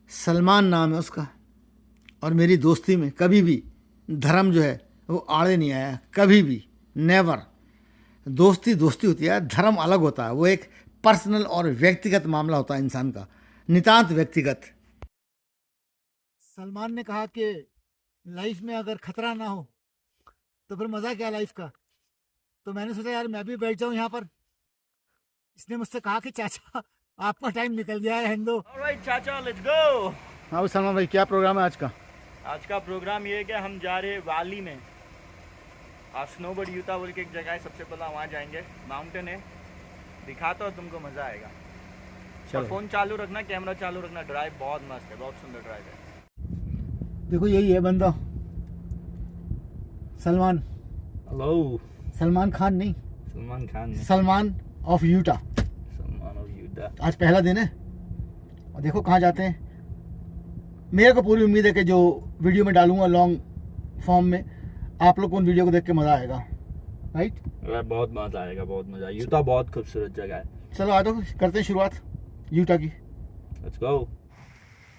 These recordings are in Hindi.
सलमान नाम है उसका। और मेरी दोस्ती में कभी भी धर्म जो है वो आड़े नहीं आया, कभी भी, नेवर। दोस्ती दोस्ती होती है, धर्म अलग होता है, वो एक पर्सनल और व्यक्तिगत मामला होता है इंसान का, नितांत व्यक्तिगत। सलमान ने कहा कि लाइफ में अगर खतरा ना हो तो फिर मज़ा क्या लाइफ का। तो मैंने सोचा यार मैं भी बैठ जाऊं यहाँ पर। इसने मुझसे कहा कि चाचा आपका टाइम निकल गया है, हिंदो। ऑलराइट चाचा, लेट्स गो। हाँ भाई सलमान भाई, क्या प्रोग्राम है आज का? आज का प्रोग्राम ये है कि हम जा रहे हैं वाली में। आज स्नोबर्ड यूटा बोल के एक जगह है, सबसे पहला वहाँ जाएंगे। माउंटेन है, दिखाता हूँ तुमको, मज़ा आएगा। और फ़ोन चालू रखना, कैमरा चालू रखना। ड्राइव बहुत मस्त है, बहुत सुंदर ड्राइव है। देखो यही है बंदा, सलमान। हेलो। सलमान खान नहीं, सलमान खान ने। Salman of Utah. Salman of Utah. आज पहला दिन है और देखो कहाँ जाते हैं। मेरे को पूरी उम्मीद है कि जो वीडियो में डालूंगा लॉन्ग फॉर्म में, आप लोग को उन वीडियो को देख के मज़ा आएगा, राइट? बहुत मज़ा आएगा, बहुत मज़ा। यूटा बहुत खूबसूरत जगह है। चलो आ जाओ, करते हैं शुरुआत यूटा की। Let's go.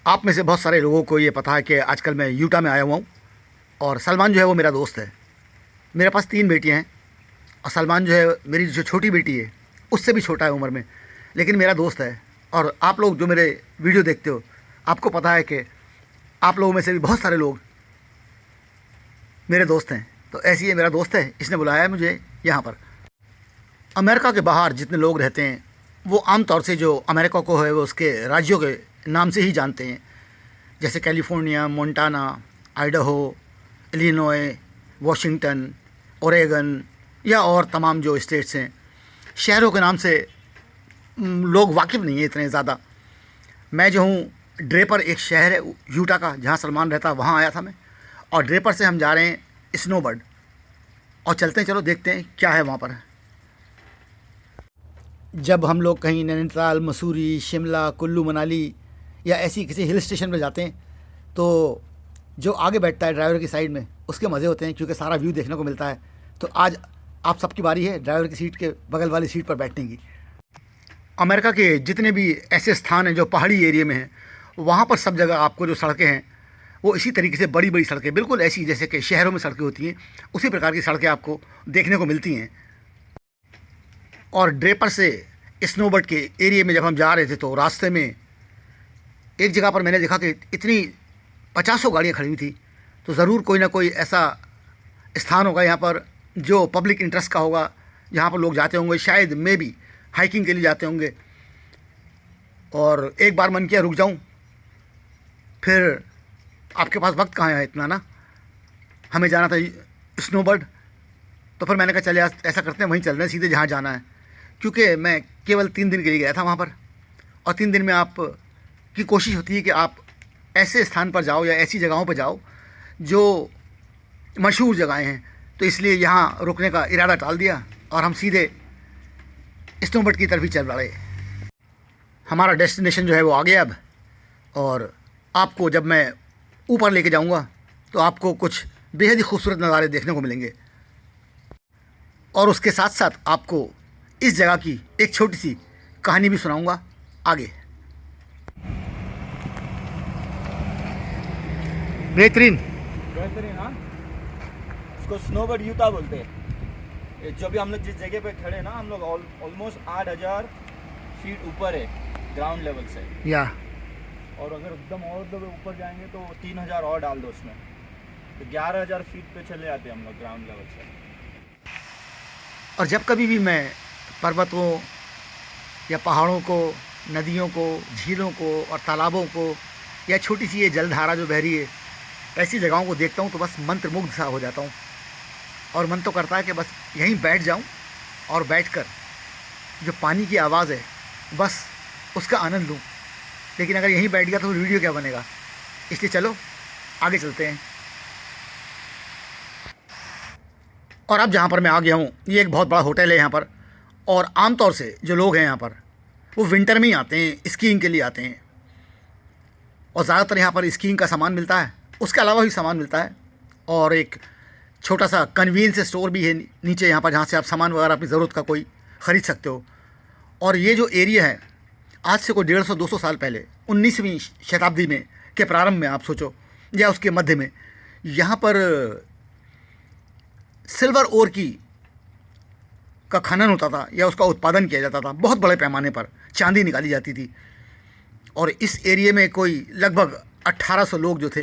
आप में से बहुत सारे लोगों को ये पता है कि आजकल मैं यूटा में आया हुआ हूँ और सलमान जो है वो मेरा दोस्त है। मेरे पास 3 बेटियाँ हैं और सलमान जो है, मेरी जो छोटी बेटी है उससे भी छोटा है उम्र में, लेकिन मेरा दोस्त है। और आप लोग जो मेरे वीडियो देखते हो, आपको पता है कि आप लोगों में से भी बहुत सारे लोग मेरे दोस्त हैं। तो ऐसे ही मेरा दोस्त है, इसने बुलाया है मुझे यहाँ पर। अमेरिका के बाहर जितने लोग रहते हैं वो आमतौर से जो अमेरिका को है वो उसके राज्यों के नाम से ही जानते हैं, जैसे California, Montana, Idaho, Illinois, Washington, Oregon या और तमाम जो स्टेट्स हैं। शहरों के नाम से लोग वाकिफ़ नहीं है इतने ज़्यादा। मैं जो हूँ, ड्रेपर एक शहर है यूटा का जहाँ सलमान रहता है, वहाँ आया था मैं। और ड्रेपर से हम जा रहे हैं स्नोबर्ड और चलते हैं, चलो देखते हैं क्या है वहाँ पर। जब हम लोग कहीं नैनीताल, मसूरी, शिमला, कुल्लू मनाली या ऐसी किसी हिल स्टेशन पर जाते हैं तो जो आगे बैठता है ड्राइवर की साइड में, उसके मज़े होते हैं क्योंकि सारा व्यू देखने को मिलता है। तो आज आप सबकी बारी है ड्राइवर की सीट के बगल वाली सीट पर बैठने की। अमेरिका के जितने भी ऐसे स्थान हैं जो पहाड़ी एरिया में हैं, वहाँ पर सब जगह आपको जो सड़कें हैं वो इसी तरीके से बड़ी बड़ी सड़कें, बिल्कुल ऐसी जैसे कि शहरों में सड़कें होती हैं, उसी प्रकार की सड़कें आपको देखने को मिलती हैं। और ड्रेपर से स्नोबर्ड के एरिया में जब हम जा रहे थे तो रास्ते में एक जगह पर मैंने देखा कि इतनी 50 गाड़ियाँ खड़ी हुई थी। तो ज़रूर कोई ना कोई ऐसा स्थान होगा यहाँ पर जो पब्लिक इंटरेस्ट का होगा, जहाँ पर लोग जाते होंगे, शायद मे बी हाइकिंग के लिए जाते होंगे। और एक बार मन किया रुक जाऊँ, फिर आपके पास वक्त कहाँ है इतना ना, हमें जाना था स्नोबर्ड। तो फिर मैंने कहा चले आज ऐसा करते हैं, वहीं चल रहे हैं सीधे जहाँ जाना है, क्योंकि मैं केवल 3 दिन के लिए गया था वहाँ पर। और 3 दिन में आप की कोशिश होती है कि आप ऐसे स्थान पर जाओ या ऐसी जगहों पर जाओ जो मशहूर जगहें हैं। तो इसलिए यहाँ रुकने का इरादा टाल दिया और हम सीधे स्नोबर्ड की तरफ ही चल पड़े। हमारा डेस्टिनेशन जो है वो आ गया अब, और आपको जब मैं ऊपर लेके जाऊँगा तो आपको कुछ बेहद ही खूबसूरत नज़ारे देखने को मिलेंगे। और उसके साथ साथ आपको इस जगह की एक छोटी सी कहानी भी सुनाऊंगा आगे। बेहतरीन बेहतरीन। हाँ, इसको स्नोबर्ड यूटा बोलते हैं। ये जो भी हम लोग जिस जगह पे खड़े हैं ना, हम लोग ऑलमोस्ट 8000 फीट ऊपर है ग्राउंड लेवल से। या और अगर एकदम और ऊपर जाएंगे तो 3000 और डाल दो उसमें, तो 11000 फीट पे चले आते हैं हम लोग ग्राउंड लेवल से। और जब कभी भी मैं पर्वतों या पहाड़ों को, नदियों को, झीलों को और तालाबों को या छोटी सी ये जलधारा जो बह रही है, ऐसी जगहों को देखता हूँ तो बस मंत्रमुग्ध सा हो जाता हूँ। और मन तो करता है कि बस यहीं बैठ जाऊँ और बैठकर जो पानी की आवाज़ है बस उसका आनंद लूँ। लेकिन अगर यहीं बैठ गया तो वीडियो क्या बनेगा, इसलिए चलो आगे चलते हैं। और अब जहाँ पर मैं आ गया हूँ, ये एक बहुत बड़ा होटल है यहाँ पर। और आमतौर से जो लोग हैं यहाँ पर वो विंटर में ही आते हैं, स्कीइंग के लिए आते हैं। और ज़्यादातर यहाँ पर स्कीइंग का सामान मिलता है, उसके अलावा भी सामान मिलता है। और एक छोटा सा कन्वीनियंस स्टोर भी है नीचे यहाँ पर, जहाँ से आप सामान वगैरह अपनी ज़रूरत का कोई ख़रीद सकते हो। और ये जो एरिया है आज से कोई 150-200 साल पहले 19वीं शताब्दी में के प्रारंभ में आप सोचो, या उसके मध्य में, यहाँ पर सिल्वर ओर का खनन होता था या उसका उत्पादन किया जाता था। बहुत बड़े पैमाने पर चांदी निकाली जाती थी। और इस एरिया में कोई लगभग 1800 लोग जो थे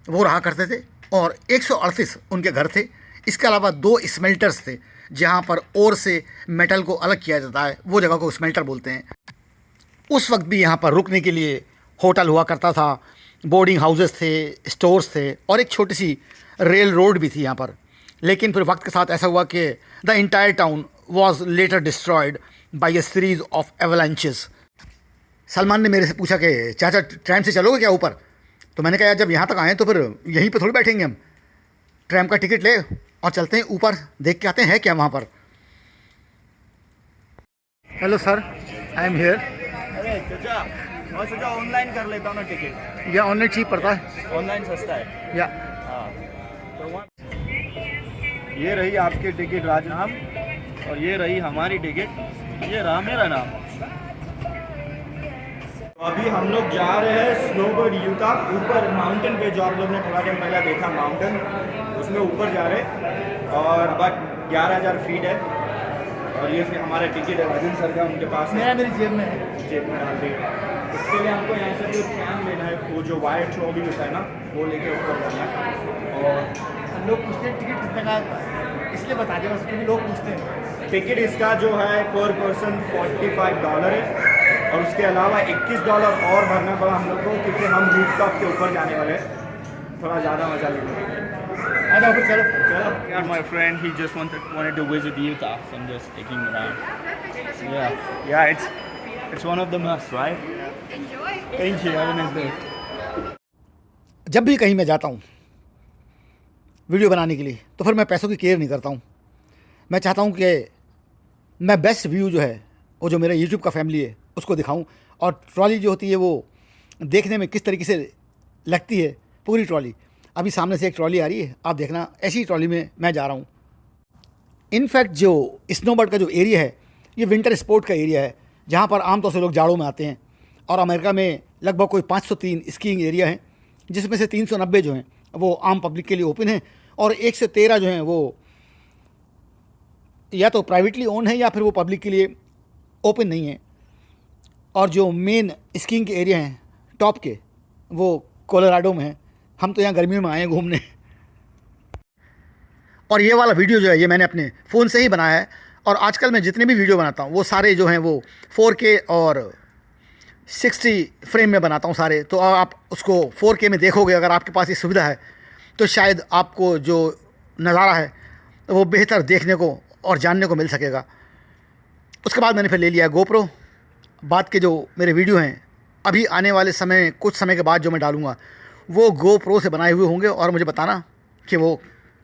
वो रहा करते थे और 138 उनके घर थे। इसके अलावा 2 स्मेल्टर्स थे जहाँ पर ओर से मेटल को अलग किया जाता है, वो जगह को स्मेल्टर बोलते हैं। उस वक्त भी यहाँ पर रुकने के लिए होटल हुआ करता था, बोर्डिंग हाउसेस थे, स्टोर्स थे और एक छोटी सी रेल रोड भी थी यहाँ पर। लेकिन फिर वक्त के साथ ऐसा हुआ कि the entire town was later destroyed by A series of avalanches. Salman ने मेरे से पूछा कि चाचा ट्रैम से चलोगे क्या ऊपर? तो मैंने कहा यार जब यहाँ तक आए तो फिर यहीं पे थोड़ी बैठेंगे हम, ट्रैम का टिकट ले और चलते हैं ऊपर, देख के आते हैं क्या वहाँ पर। Hello sir, I am here. अरे चाचा, मैं सोचा ऑनलाइन कर लेता हूँ ना टिकट। या ऑनलाइन चीप पड़ता है? ऑनलाइन सस्ता है। या हाँ, तो वहाँ ये रही आपकी टिकट राजनाम और ये रही हमारी टिकट, ये रहा मेरा नाम। तो अभी हम लोग जा रहे हैं स्नोबर्ड यूटा, ऊपर माउंटेन पे, जो आप लोग ने थोड़ा टाइम पहले देखा माउंटेन, उसमें ऊपर जा रहे हैं और अब 11,000 फीट है। और ये हमारा टिकट है राजन सर का, उनके पास है, मेरी जेब में है, जेब में डाल दी। इसके लिए हमको यहाँ से जो ट्रैम लेना है, वो जो वायर ट्रॉली होता है ना, वो लेके ऊपर जाना है। और लोग पूछते हैं टिकट कितने का, इसलिए बता दें बस क्योंकि लोग पूछते हैं। टिकट इसका जो है पर पर्सन $45 है और उसके अलावा $21 और भरना पड़ा हम लोग को, क्योंकि हम रूफटॉप के ऊपर जाने वाले हैं, थोड़ा ज़्यादा मज़ा लेंगे। Yeah, my friend, he just wanted to visit Utah, so I'm just taking him around. Yeah, it's one of the must, right? Enjoy. Thank you. Have a nice day. जब भी कहीं मैं जाता हूँ वीडियो बनाने के लिए तो फिर मैं पैसों की केयर नहीं करता हूँ। मैं चाहता हूँ कि मैं बेस्ट व्यू जो है वो जो मेरा यूट्यूब का फैमिली है उसको दिखाऊं। और ट्रॉली जो होती है वो देखने में किस तरीके से लगती है, पूरी ट्रॉली। अभी सामने से एक ट्रॉली आ रही है, आप देखना, ऐसी ट्रॉली में मैं जा रहा हूँ। इनफैक्ट जो स्नोबर्ड का जो एरिया है ये विंटर स्पोर्ट का एरिया है, जहाँ पर आमतौर से लोग जाड़ों में आते हैं। और अमेरिका में लगभग कोई 503 स्कीइंग एरिया हैं, जिसमें से 390 जो हैं वो आम पब्लिक के लिए ओपन हैं और 113 जो हैं वो या तो प्राइवेटली ओन है या फिर वो पब्लिक के लिए ओपन नहीं है। और जो मेन स्कीइंग के एरिया हैं टॉप के, वो कोलोराडो में है। हम तो यहाँ गर्मियों में आए हैं घूमने। और ये वाला वीडियो जो है ये मैंने अपने फ़ोन से ही बनाया है। और आजकल मैं जितने भी वीडियो बनाता हूँ वो सारे जो हैं वो 4K और 60 फ्रेम में बनाता हूँ सारे। तो आप उसको 4K में देखोगे, अगर आपके पास ये सुविधा है, तो शायद आपको जो नज़ारा है वो बेहतर देखने को और जानने को मिल सकेगा। उसके बाद मैंने फिर ले लिया GoPro। बाद के जो मेरे वीडियो हैं अभी आने वाले समय, कुछ समय के बाद जो मैं डालूँगा वो GoPro से बनाए हुए होंगे और मुझे बताना कि वो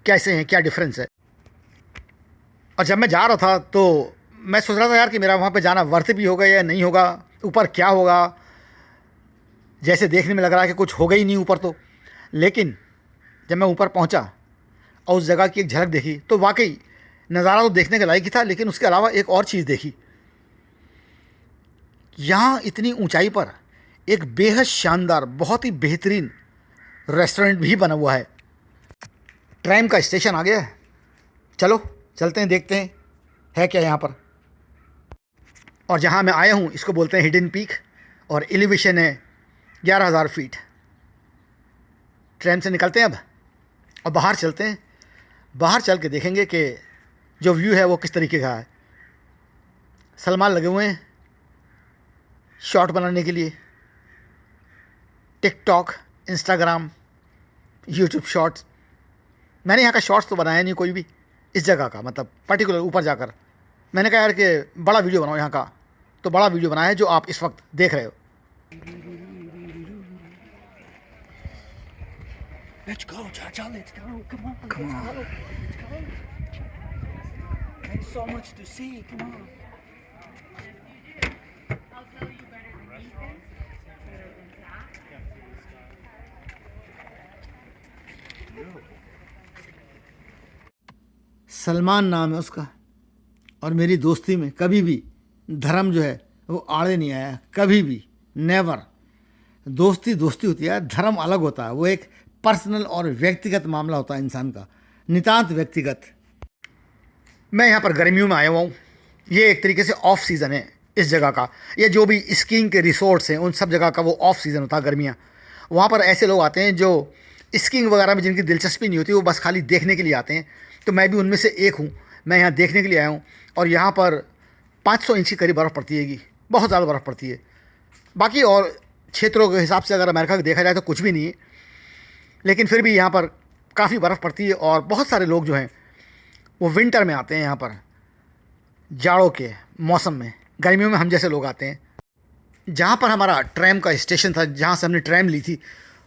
कैसे हैं, क्या डिफरेंस है। और जब मैं जा रहा था तो मैं सोच रहा था यार कि मेरा वहाँ पे जाना वर्थ भी होगा या नहीं होगा, ऊपर क्या होगा। जैसे देखने में लग रहा है कि कुछ होगा ही नहीं ऊपर तो। लेकिन जब मैं ऊपर पहुँचा और उस जगह की एक झलक देखी तो वाकई नज़ारा तो देखने के लायक ही था, लेकिन उसके अलावा एक और चीज़ देखी। यहाँ इतनी ऊंचाई पर एक बेहद शानदार, बहुत ही बेहतरीन रेस्टोरेंट भी बना हुआ है। ट्रैम का स्टेशन आ गया है, चलो चलते हैं, देखते हैं है क्या यहाँ पर। और जहाँ मैं आया हूँ इसको बोलते हैं हिडन पीक और एलिवेशन है 11,000 फीट। ट्रैम से निकलते हैं अब और बाहर चलते हैं। बाहर चल के देखेंगे कि जो व्यू है वो किस तरीके का है। सलमान लगे हुए हैं शॉर्ट बनाने के लिए, टिकटॉक, इंस्टाग्राम, यूट्यूब शॉर्ट्स। मैंने यहाँ का शॉर्ट्स तो बनाया नहीं कोई भी इस जगह का, मतलब पर्टिकुलर ऊपर जाकर। मैंने कहा यार कि बड़ा वीडियो बनाओ यहाँ का, तो बड़ा वीडियो बनाया है जो आप इस वक्त देख रहे हो। Let's go, Chacha, let's go. Come on. Come on. Let's go. There's so much to see. Come on. Salman नाम है उसका। और मेरी दोस्ती में कभी भी धर्म जो है वो आड़े नहीं आया कभी भी, नेवर। दोस्ती दोस्ती होती है, धर्म अलग होता है, वो एक पर्सनल और व्यक्तिगत मामला होता है इंसान का, नितांत व्यक्तिगत। मैं यहाँ पर गर्मियों में आया हुआ हूँ, ये एक तरीके से ऑफ सीज़न है इस जगह का। ये जो भी स्कीइंग के रिसोर्ट्स हैं उन सब जगह का वो ऑफ सीज़न होता है, गर्मियाँ। वहाँ पर ऐसे लोग आते हैं जो स्कीइंग वगैरह में जिनकी दिलचस्पी नहीं होती, वो बस खाली देखने के लिए आते हैं। तो मैं भी उनमें से एक हूँ, मैं यहाँ देखने के लिए आया हूँ। और यहाँ पर 500 इंच की करीब बर्फ़ पड़ती है, बहुत ज़्यादा बर्फ़ पड़ती है। बाकी और क्षेत्रों के हिसाब से अगर अमेरिका को देखा जाए तो कुछ भी नहीं है, लेकिन फिर भी यहाँ पर काफ़ी बर्फ़ पड़ती है। और बहुत सारे लोग जो हैं वो विंटर में आते हैं यहाँ पर, जाड़ों के मौसम में। गर्मियों में हम जैसे लोग आते हैं। जहाँ पर हमारा ट्रैम का स्टेशन था, जहाँ से हमने ट्रैम ली थी,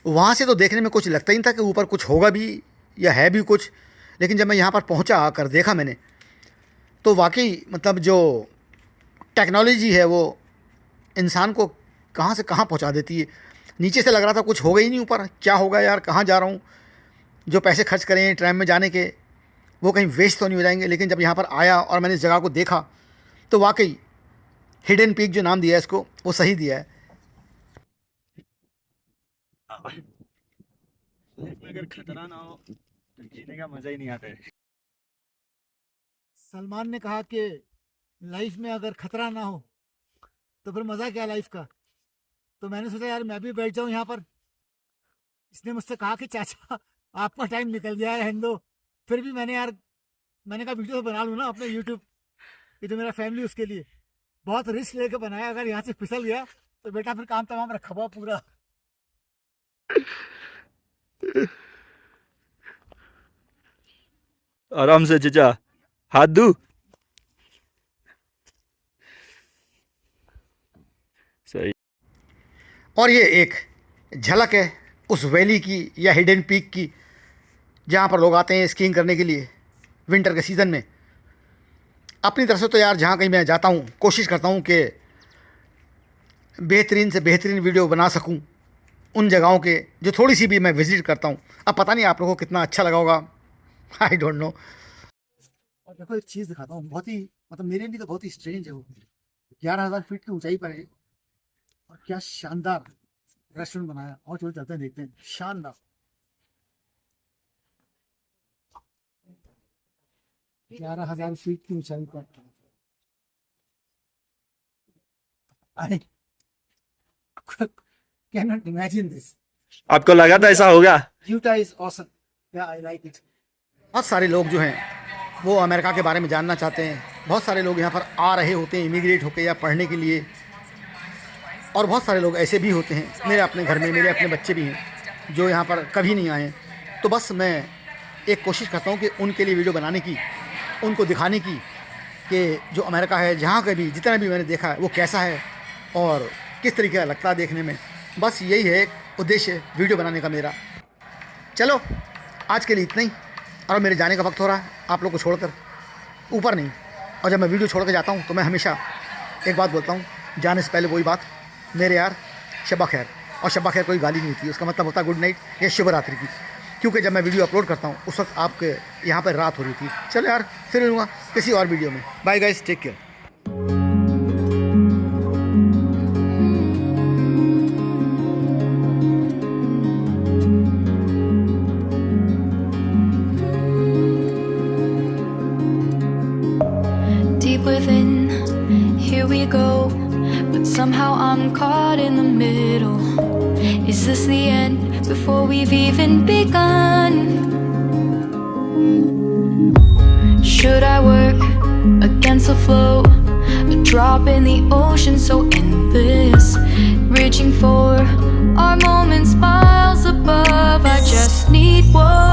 वहाँ से तो देखने में कुछ लगता ही नहीं था कि ऊपर कुछ होगा भी या है भी कुछ। लेकिन जब मैं यहाँ पर पहुँचा, आकर देखा मैंने, तो वाकई मतलब जो टेक्नोलॉजी है वो इंसान को कहाँ से कहाँ पहुँचा देती है। नीचे से लग रहा था कुछ होगा ही नहीं, ऊपर क्या होगा यार, कहाँ जा रहा हूँ, जो पैसे खर्च करें ट्रैम में जाने के वो कहीं वेस्ट तो नहीं हो जाएंगे। लेकिन जब यहाँ पर आया और मैंने इस जगह को देखा तो वाकई हिडन पीक जो नाम दिया है इसको, वो सही दिया है। लाइफ में अगर खतरा ना हो तो जीने का मजा ही नहीं आता है। सलमान ने कहा कि लाइफ में अगर खतरा ना हो तो फिर मज़ा क्या लाइफ का। तो मैंने सोचा यार मैं भी बैठ जाऊँ यहाँ पर। इसने मुझसे कहा कि चाचा आपका टाइम निकल गया है हिंदो। फिर भी मैंने कहा वीडियो तो बना लूँ ना अपने यूट्यूब, ये जो मेरा फैमिली उसके लिए बहुत रिस्क लेके बनाया। अगर यहाँ से फिसल गया तो बेटा फिर काम तमाम रखा हुआ पूरा। आराम से चचा, हाथ दू। सही। और ये एक झलक है उस वैली की या हिडन पीक की, जहाँ पर लोग आते हैं स्कीइंग करने के लिए विंटर के सीज़न में। अपनी तरफ से तो यार जहाँ कहीं मैं जाता हूँ कोशिश करता हूँ कि बेहतरीन से बेहतरीन वीडियो बना सकूँ उन जगहों के जो थोड़ी सी भी मैं विज़िट करता हूँ। अब पता नहीं आप लोगों को कितना अच्छा लगा होगा, आई डोंट नो। और देखो एक चीज़ दिखाता हूँ, बहुत ही मतलब मेरे लिए तो बहुत ही स्ट्रेंज है। वो 11,000 फीट की ऊंचाई पर है और क्या शानदार रेस्टोरेंट बनाया। और चलो चलते हैं देखते हैं, शानदार। 11,000 फीट की ऊंचाई पर I can not imagine this. आपको लगा था ऐसा होगा? यूटा इज ऑसम, या आई लाइक इट। बहुत सारे लोग जो हैं वो अमेरिका के बारे में जानना चाहते हैं। बहुत सारे लोग यहाँ पर आ रहे होते हैं इमिग्रेट होकर या पढ़ने के लिए। और बहुत सारे लोग ऐसे भी होते हैं, मेरे अपने घर में मेरे अपने बच्चे भी हैं जो यहाँ पर कभी नहीं आए। तो बस मैं एक कोशिश करता हूँ कि उनके लिए वीडियो बनाने की, उनको दिखाने की कि जो अमेरिका है, जहाँ का भी जितना भी मैंने देखा है वो कैसा है और किस तरीके का लगता है देखने में। बस यही है एक उद्देश्य वीडियो बनाने का मेरा। चलो आज के लिए इतना ही, और मेरे जाने का वक्त हो रहा है आप लोग को छोड़कर, ऊपर नहीं। और जब मैं वीडियो छोड़ कर जाता हूँ तो मैं हमेशा एक बात बोलता हूँ, जाने से पहले वही बात, मेरे यार शब्बा खैर। और शब्बा खैर कोई गाली नहीं होती, उसका मतलब होता है गुड नाइट या शुभ रात्रि की। क्योंकि जब मैं वीडियो अपलोड करता हूँ उस वक्त आपके यहाँ पर रात हो रही थी। चलो यार फिर मिलूँगा किसी और वीडियो में। Bye guys, take care. Deep within, here we go, but somehow I'm caught in the middle. Is this the end before we've even begun? Should I work against the flow, a drop in the ocean so endless, reaching for our moments miles above? I just need one